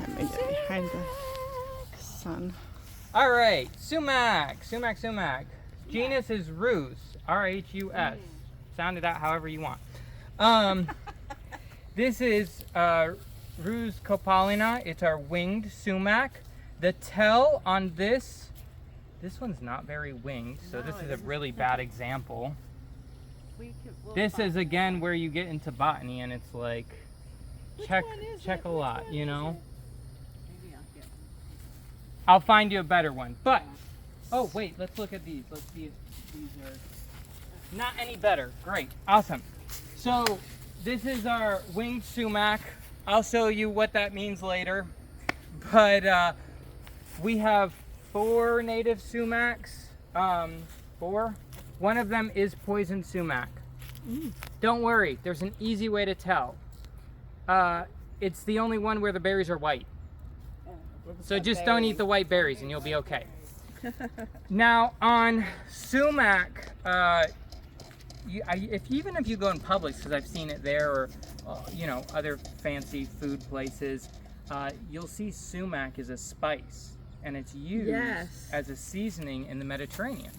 Let me get behind the sun. All right, sumac. Genus is Rhus, R-H-U-S. Sound it out however you want. This is Rhus copalina. It's our winged sumac. The tail on this one's not very winged, so this is a really bad example. This is again where you get into botany and it's like, check a lot, you know? I'll find you a better one. But, oh wait, let's look at these. Let's see if these are not any better. Great, awesome. So this is our winged sumac. I'll show you what that means later. But we have 4 native sumacs. 4. One of them is poison sumac. Don't worry, there's an easy way to tell. It's the only one where the berries are white. So just don't eat the white berries and you'll be okay. Now on sumac, even if you go in Publix, because I've seen it there, or you know, other fancy food places, you'll see sumac is a spice and it's used as a seasoning in the Mediterranean.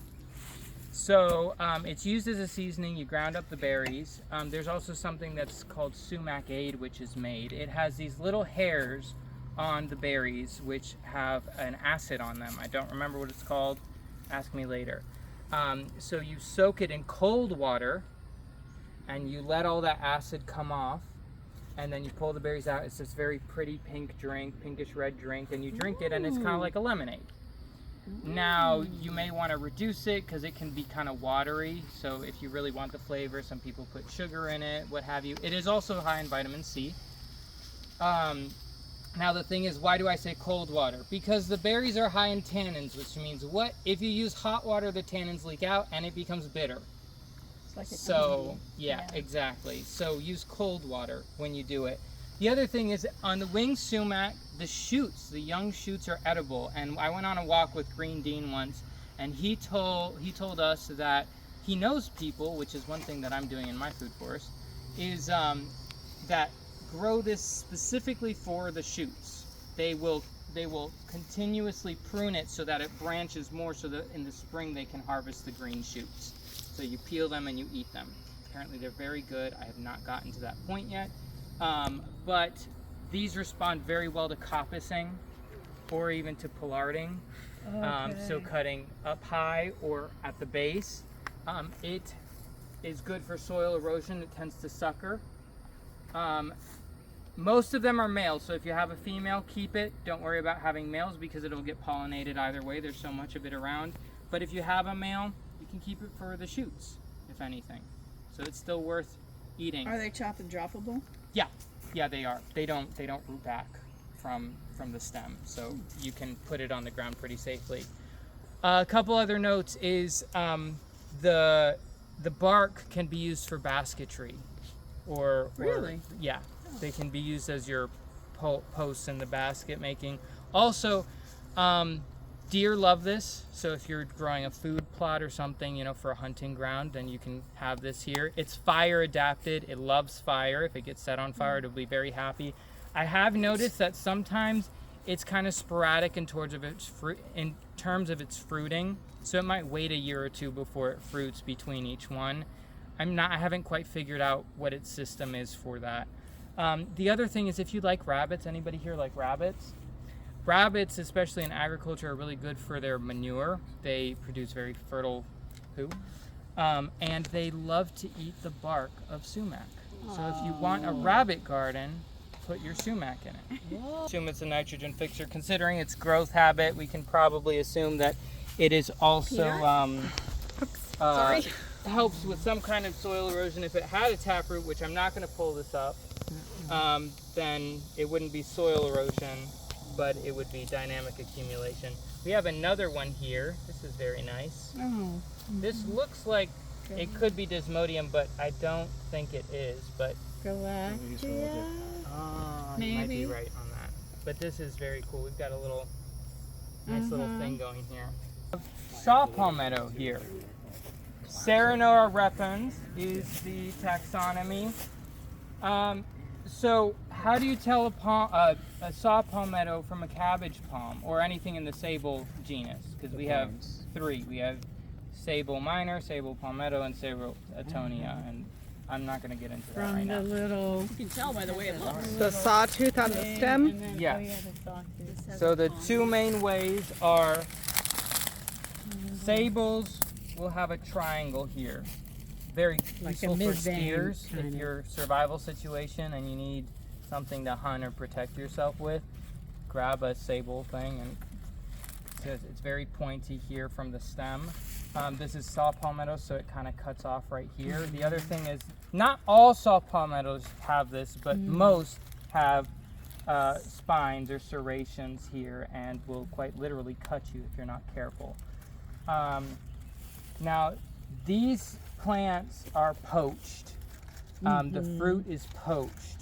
So it's used as a seasoning. You ground up the berries. There's also something that's called sumacade, which is made. It has these little hairs on the berries which have an acid on them. I don't remember what it's called. Ask me later. So you soak it in cold water and you let all that acid come off, and then you pull the berries out. It's this very pretty pink drink, pinkish red drink, and you drink it and it's kind of like a lemonade. Now you may want to reduce it because it can be kind of watery, so if you really want the flavor, some people put sugar in it, what have you. It is also high in vitamin C. Now the thing is, why do I say cold water? Because the berries are high in tannins, which means what? If you use hot water, the tannins leak out and it becomes bitter. Like So yeah, exactly. So use cold water when you do it. The other thing is, on the winged sumac, the shoots, the young shoots are edible. And I went on a walk with Green Dean once, and he told us that he knows people, which is one thing that I'm doing in my food forest, is that grow this specifically for the shoots. They will continuously prune it so that it branches more, so that in the spring they can harvest the green shoots. So you peel them and you eat them. Apparently they're very good. I have not gotten to that point yet. But these respond very well to coppicing or even to pollarding. So cutting up high or at the base. It is good for soil erosion. It tends to sucker. Most of them are males, so if you have a female, keep it. Don't worry about having males because it'll get pollinated either way. There's so much of it around. But if you have a male, you can keep it for the shoots, if anything. So it's still worth eating. Are they chop and droppable? Yeah, they are. They don't root back from the stem, so you can put it on the ground pretty safely. A couple other notes is the bark can be used for basketry, or yeah, they can be used as your posts in the basket making. Also, deer love this, so if you're growing a food plot or something, you know, for a hunting ground, then you can have this here. It's fire adapted. It loves fire. If it gets set on fire, it'll be very happy. I have noticed that sometimes it's kind of sporadic in terms of its fruiting, so it might wait a year or two before it fruits between each one. I haven't quite figured out what its system is for that. The other thing is, if you like rabbits, anybody here like rabbits? Rabbits, especially in agriculture, are really good for their manure. They produce very fertile poo. And they love to eat the bark of sumac. So if you want a rabbit garden, put your sumac in it. Assume it's a nitrogen fixer. Considering its growth habit, we can probably assume that it is also helps with some kind of soil erosion. If it had a taproot, which I'm not going to pull this up, then it wouldn't be soil erosion, but it would be dynamic accumulation. We have another one here. This is very nice. This looks like it could be Desmodium, but I don't think it is. But Galactia? you might be right on that. But this is very cool. We've got a little nice little thing going here. Saw palmetto here. Serenora repens is the taxonomy. So how do you tell a saw palmetto from a cabbage palm or anything in the sable genus? Because we have three. We have sable minor, sable palmetto, and sable atonia. And I'm not going to get into that right From the now. little, You can tell by the way it looks. the sawtooth on the stem. Yes. So the two main ways are sables will have a triangle here. Very Like a useful for mid-vein, steers if kinda. your survival situation and you need something to hunt or protect yourself with. Grab a sable thing, and it's very pointy here from the stem. This is saw palmetto, so it kind of cuts off right here. The other thing is, not all saw palmettos have this, but most have spines or serrations here and will quite literally cut you if you're not careful. Now, these plants are poached. The fruit is poached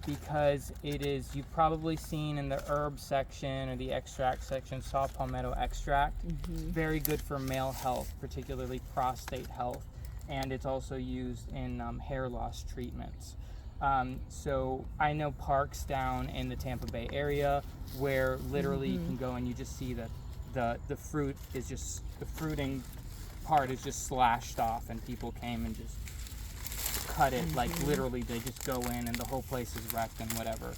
because it is, you've probably seen in the herb section or the extract section, saw palmetto extract. Very good for male health, particularly prostate health, and it's also used in hair loss treatments. So I know parks down in the Tampa Bay area where literally you can go and you just see that the fruit is just, the fruiting part is just slashed off, and people came and just cut it, like literally they just go in and the whole place is wrecked and whatever.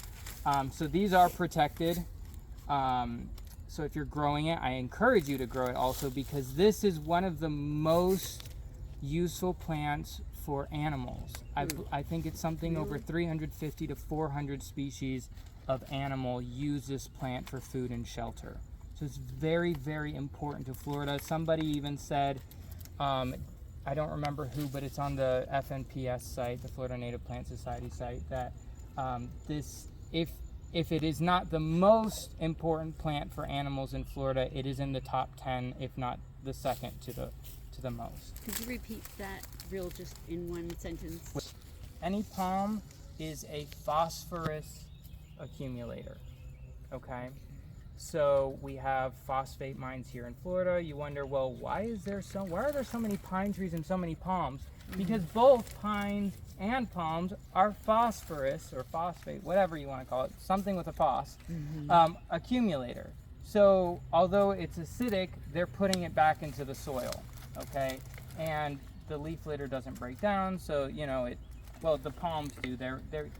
So these are protected. So if you're growing it, I encourage you to grow it also, because this is one of the most useful plants for animals. I think it's something over 350 to 400 species of animal use this plant for food and shelter. So it's very, very important to Florida. Somebody even said, I don't remember who, but it's on the FNPS site, the Florida Native Plant Society site, that this, if it is not the most important plant for animals in Florida, it is in the top 10, if not the second to the most. Could you repeat that real just in one sentence? Any palm is a phosphorus accumulator, okay? So we have phosphate mines here in Florida. You wonder, well, why are there so many pine trees and so many palms? Because both pines and palms are phosphorus or phosphate, whatever you want to call it, something with a phos, accumulator. So although it's acidic, they're putting it back into the soil, okay? And the leaf litter doesn't break down, so well, the palms do.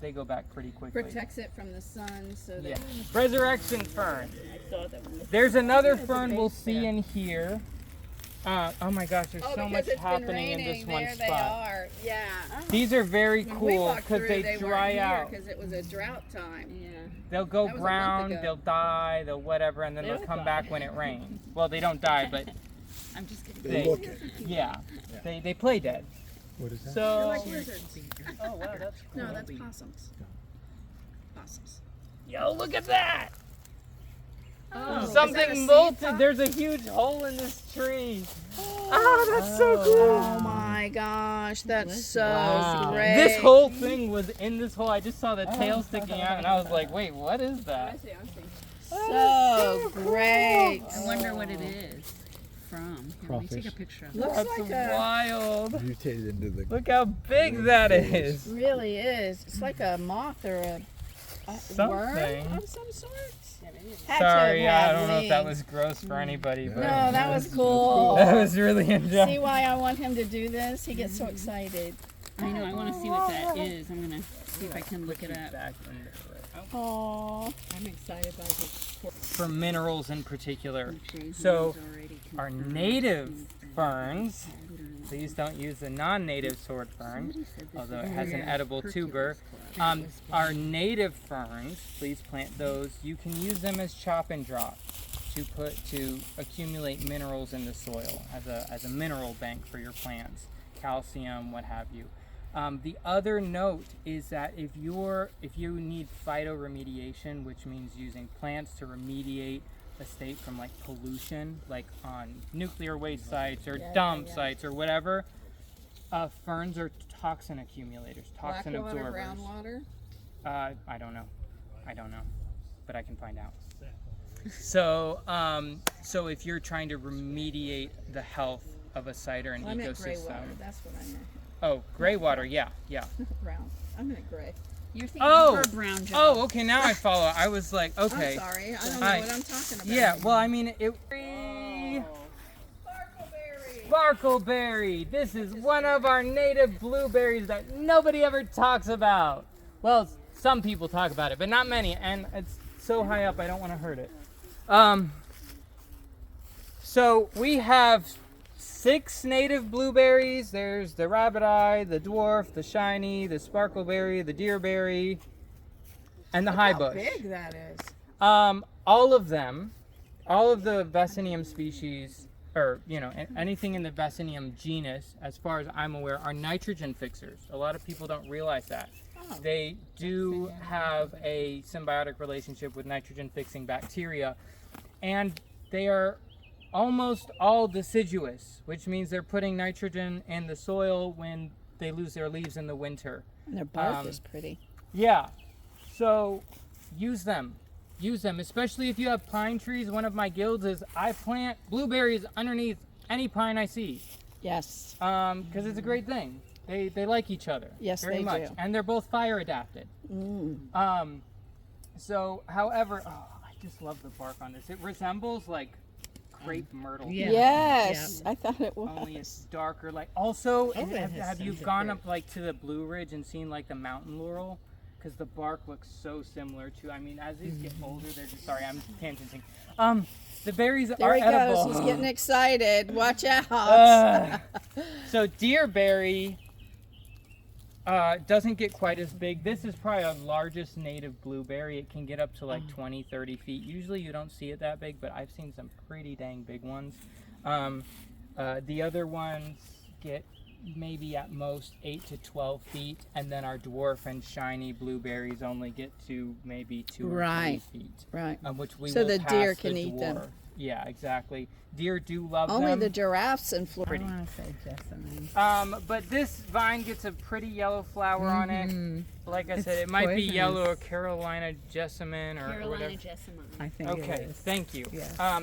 They go back pretty quickly. Protects it from the sun, so that Yeah. Resurrection fern. I saw that one. There's another fern we'll see in here. Oh my gosh, there's so because much it's been happening in raining, this one there spot. they are. Yeah. These are very When we cool walked because through, they dry out. because it was a drought time. Yeah. They'll go That was a month brown, ago. they'll die, they'll whatever, and then they'll come back when it rains. Well, they don't die, but I'm just kidding. yeah, they play dead. What is that? So, Like lizards. oh wow, that's cool. No, that's possums. Possums. Yo, look at that! Oh, is that a Something seed molted. pod? There's a huge hole in this tree. Oh, that's so cool. Oh my gosh, that's so Wow. great. This whole thing was in this hole. I just saw the tail sticking out, and I was like, "Wait, what is that?" so great. I wonder what it is from. Here, let me take a Crawfish. picture of it. Looks That's like a, wild. Mutated into the. Look how big that is. really is. It's like a moth or a worm Something. of some sort. Yeah, maybe it's- Had to Sorry, have I don't know if that wings. was gross for anybody, but No, that was cool. that was really See enjoyable. why I want him to do this? He gets so excited. I know, I want to see what that is. I'm going to see if I can look it up. Back into it. Aww. I'm excited by this. For minerals in particular, Actually, so he's already our confirmed. native ferns. Please don't use the non-native sword fern, although it has an edible tuber. Our native ferns, please plant those. You can use them as chop and drop to accumulate minerals in the soil as a mineral bank for your plants, calcium, what have you. The other note is that if you need phytoremediation, which means using plants to remediate a state from like pollution, like on nuclear waste sites or dump sites or whatever, ferns are toxin accumulators, toxin Black water, absorbers. brown water. I don't know, but I can find out. So, so if you're trying to remediate the health of a site or an I meant gray ecosystem, water. That's what I meant. oh, gray water, yeah. Brown. I meant gray. You're thinking Oh. of her brown job. Oh, okay, now I follow. I was like, okay. I'm sorry, I don't know Hi. what I'm talking about. Yeah, well, I mean, it. Sparkleberry. Sparkleberry. This is one of our native blueberries that nobody ever talks about. Well, some people talk about it, but not many, and it's so high up I don't want to hurt it. So we have 6 native blueberries. There's the rabbit eye, the dwarf, the shiny, the sparkleberry, the deerberry, and the high How bush. big that is. All of them, all of the Vaccinium species, or anything in the Vaccinium genus, as far as I'm aware, are nitrogen fixers. A lot of people don't realize that. Oh. They do have a symbiotic relationship with nitrogen fixing bacteria, and they are almost all deciduous, which means they're putting nitrogen in the soil when they lose their leaves in the winter. And their bark is pretty. Yeah, so use them, especially if you have pine trees. One of my guilds is I plant blueberries underneath any pine I see, Yes. because it's a great thing. They like each other. Yes, very they much, do. and they're both fire adapted. So, however, I just love the bark on this. It resembles like crepe myrtle. Yeah. Yes, I thought it was. Only it's darker. Like also, it has have you something gone to up like to the Blue Ridge and seen like the mountain laurel? Because the bark looks so similar to. I mean, as these get older, they're just. Sorry, I'm tangenting. The berries There are he edible. goes. He's getting excited. Watch out. So deerberry doesn't get quite as big. This is probably our largest native blueberry. It can get up to like 20, 30 feet. Usually you don't see it that big, but I've seen some pretty dang big ones. The other ones get maybe at most 8 to 12 feet, and then our dwarf and shiny blueberries only get to maybe 2 or Right. 3 feet. Right. Which we So will the pass deer the can eat them. dwarf. Yeah, exactly. Deer do love Only them. the giraffes in Florida. I want to say jessamine. But this vine gets a pretty yellow flower on it. Like I said, it might be poisonous. yellow or Carolina jessamine or Carolina whatever. jessamine. I think it Okay, is. thank you. Yeah.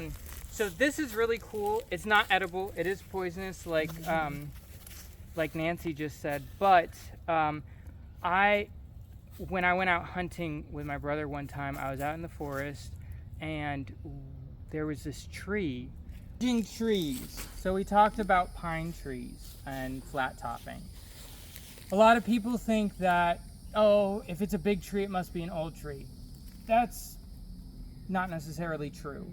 So this is really cool. It's not edible. It is poisonous, like Nancy just said. But when I went out hunting with my brother one time, I was out in the forest, and there was this tree. Trees. So we talked about pine trees and flat topping. A lot of people think that, oh, if it's a big tree, it must be an old tree. That's not necessarily true.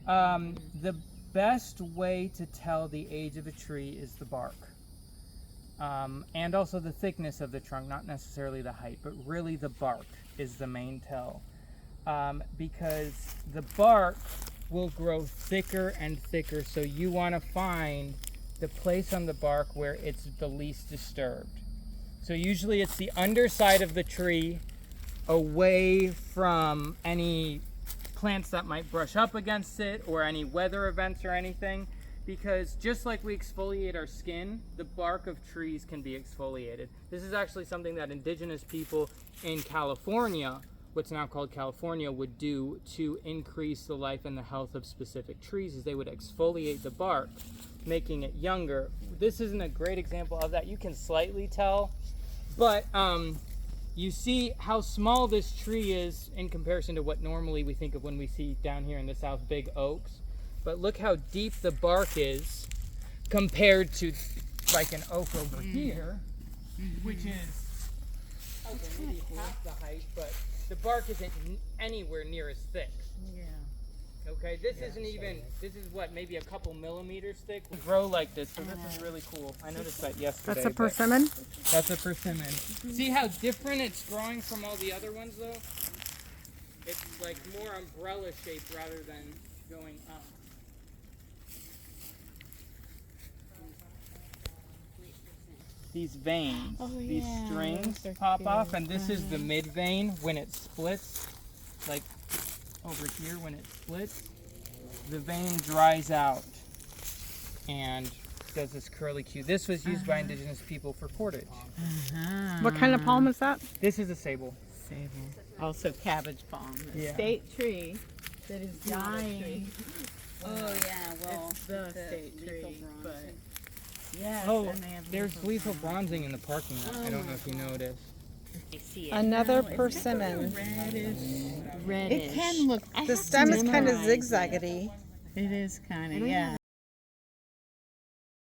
The best way to tell the age of a tree is the bark. And also the thickness of the trunk, not necessarily the height, but really the bark is the main tell. Because the bark will grow thicker and thicker, so you want to find the place on the bark where it's the least disturbed. So usually it's the underside of the tree, away from any plants that might brush up against it or any weather events or anything, because just like we exfoliate our skin, the bark of trees can be exfoliated. This is actually something that indigenous people in California, what's now called California, would do to increase the life and the health of specific trees, is they would exfoliate the bark, making it younger. This isn't a great example of that. You can slightly tell, but you see how small this tree is in comparison to what normally we think of when we see down here in the south big oaks. But look how deep the bark is compared to like an oak over here, which is maybe half the height, but the bark isn't anywhere near as thick. Yeah. Okay, this isn't even, this is what, maybe a couple millimeters thick. We grow like this, so this is really cool. I noticed that yesterday. That's a but- persimmon? That's a persimmon. See how different it's growing from all the other ones though? It's like more umbrella shaped rather than going up. These veins, these strings pop off, and this is the mid vein when it splits, like over here when it splits, the vein dries out and does this curly Q. This was used by indigenous people for cordage. What kind of palm is that? This is a sable. Sable. Also cabbage palm. The Yeah. state tree that is dying. Oh yeah, well, It's the state lethal tree, bronze. but yes, Oh, and they have there's lethal bronzing in the parking lot. I don't know if you noticed. I see it. Another Oh, persimmon. Reddish. It can look. The stem is kind of zigzaggedy. It is kind of, yeah.